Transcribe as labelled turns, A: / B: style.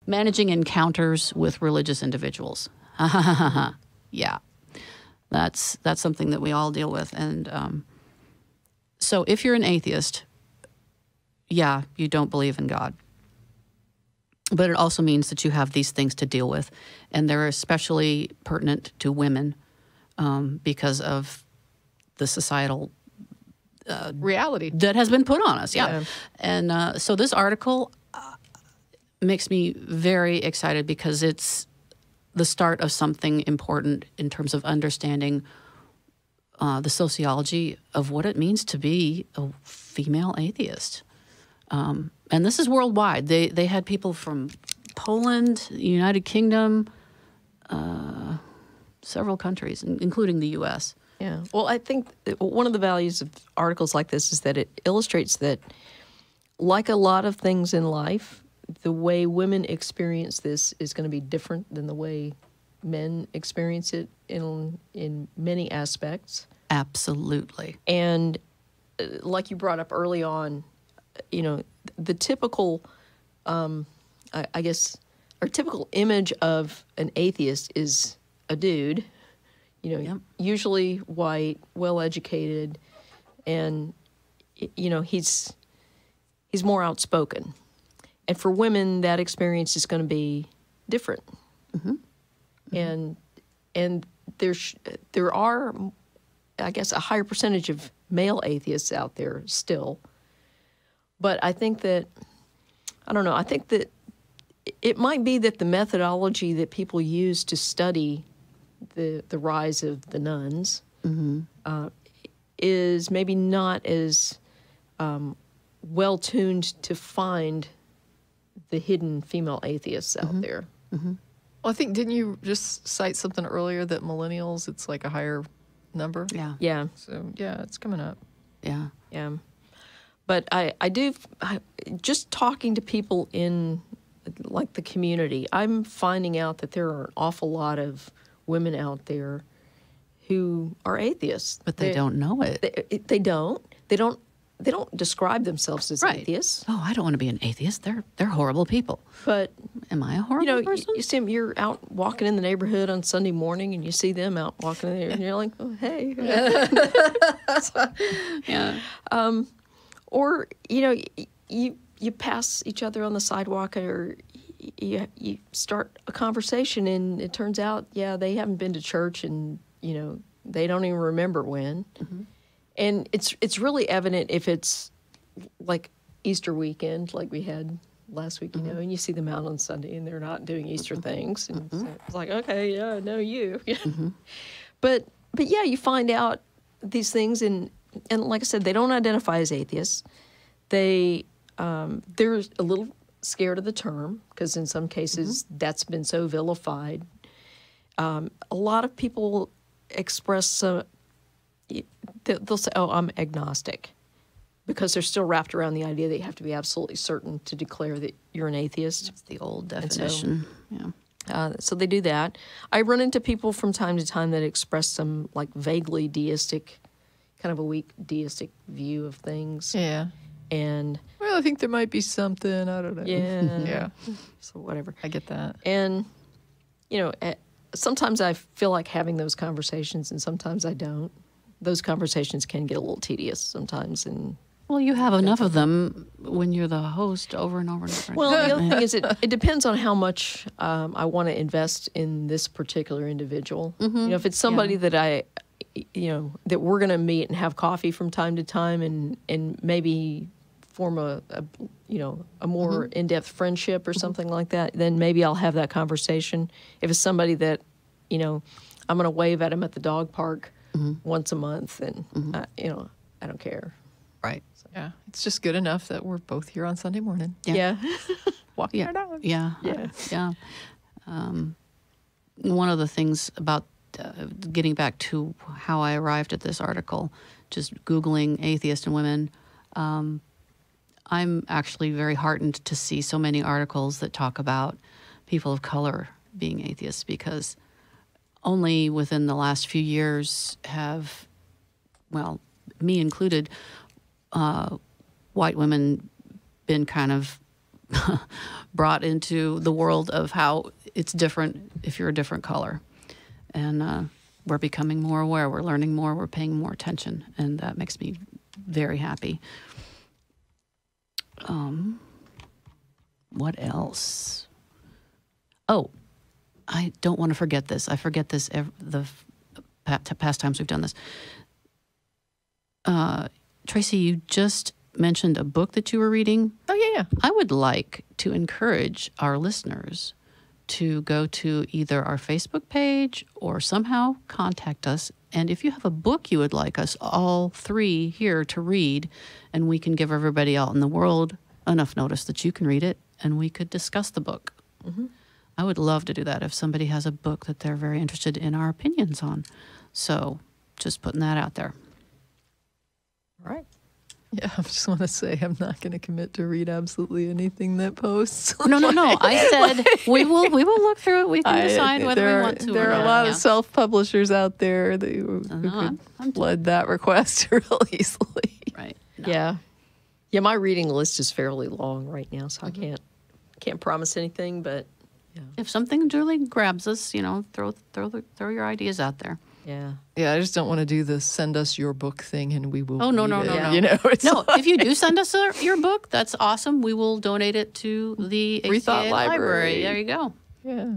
A: managing encounters with religious individuals. Yeah, that's something that we all deal with. And so if you're an atheist, yeah, you don't believe in God. But it also means that you have these things to deal with. And they're especially pertinent to women because of the societal
B: reality
A: that has been put on us. Yeah. And so this article makes me very excited because it's the start of something important in terms of understanding the sociology of what it means to be a female atheist. And this is worldwide. They had people from Poland, United Kingdom, several countries, including the U.S.
C: Yeah. Well, I think one of the values of articles like this is that it illustrates that, like a lot of things in life, the way women experience this is going to be different than the way men experience it in many aspects.
A: Absolutely.
C: And like you brought up early on, you know, the typical, I guess, our typical image of an atheist is a dude, you know, usually white, well-educated, and, you know, he's more outspoken. And for women, that experience is going to be different. Mm-hmm. And there are, I guess, a higher percentage of male atheists out there still. But I think that, I don't know, I think that it might be that the methodology that people use to study the rise of the nuns is maybe not as well-tuned to find the hidden female atheists out there.
B: Well, I think, didn't you just cite something earlier that millennials, it's like a higher number?
A: Yeah.
C: Yeah.
B: So, yeah, it's coming up.
A: Yeah.
C: Yeah. But I just talking to people in, like, the community, I'm finding out that there are an awful lot of women out there who are atheists.
A: But they don't know it.
C: They don't describe themselves as atheists.
A: Oh, I don't want to be an atheist. They're horrible people.
C: But
A: am I a horrible person?
C: You see them, you're out walking in the neighborhood on Sunday morning, and you see them out walking in there, and you're like, oh, hey.
A: Yeah.
C: Or, you know, you pass each other on the sidewalk, or you start a conversation, and it turns out, yeah, they haven't been to church, and, you know, they don't even remember when. Mm-hmm. And it's really evident if it's like Easter weekend, like we had last week, you know, and you see them out on Sunday and they're not doing Easter things. And so it's like, okay, yeah, I know you. But yeah, you find out these things, and like I said, they don't identify as atheists. They're a little scared of the term because in some cases that's been so vilified. A lot of people express they'll say, oh, I'm agnostic, because they're still wrapped around the idea that you have to be absolutely certain to declare that you're an atheist.
A: That's the old definition.
C: So they do that. I run into people from time to time that express some, like, vaguely deistic, kind of a weak deistic view of things.
B: Yeah.
C: And,
B: well, I think there might be something, I don't know.
C: Yeah.
B: Yeah.
C: So whatever.
B: I get that.
C: And, you know, sometimes I feel like having those conversations, and sometimes I don't. Those conversations can get a little tedious sometimes. And
A: well, you have enough of them when you're the host over and over and over.
C: Well, the other thing is it depends on how much I want to invest in this particular individual. You know, if it's somebody that that we're going to meet and have coffee from time to time, and maybe form a more in-depth friendship or something like that, then maybe I'll have that conversation. If it's somebody that, you know, I'm going to wave at him at the dog park once a month, and you know, I don't care.
A: Right.
B: So. Yeah, it's just good enough that we're both here on Sunday morning.
C: Yeah.
B: Walking our dogs.
A: Yeah. One of the things about getting back to how I arrived at this article, just Googling atheist and women, I'm actually very heartened to see so many articles that talk about people of color being atheists, because only within the last few years have, well, me included, white women been kind of brought into the world of how it's different if you're a different color. And we're becoming more aware. We're learning more. We're paying more attention. And that makes me very happy. What else? Oh, I don't want to forget this. I forget this the past times we've done this. Tracie, you just mentioned a book that you were reading.
B: Oh, yeah.
A: I would like to encourage our listeners to go to either our Facebook page or somehow contact us. And if you have a book you would like us all three here to read, and we can give everybody out in the world enough notice that you can read it, and we could discuss the book. Mm-hmm. I would love to do that if somebody has a book that they're very interested in our opinions on. So just putting that out there.
C: All right.
B: Yeah, I just want to say I'm not going to commit to read absolutely anything that posts.
A: No. I said we will look through it. We can decide whether we want to.
B: There are a lot of self-publishers out there that who could flood that request real easily.
A: Right.
C: No. Yeah. My reading list is fairly long right now, so I can't promise anything. But
A: if something really grabs us, throw your ideas out there.
B: Yeah, I just don't want to do the send us your book thing and we will.
A: Oh, no. If you do send us your book, that's awesome. We will donate it to the
B: Rethought
A: ACA
B: Library.
A: There you go.
B: Yeah.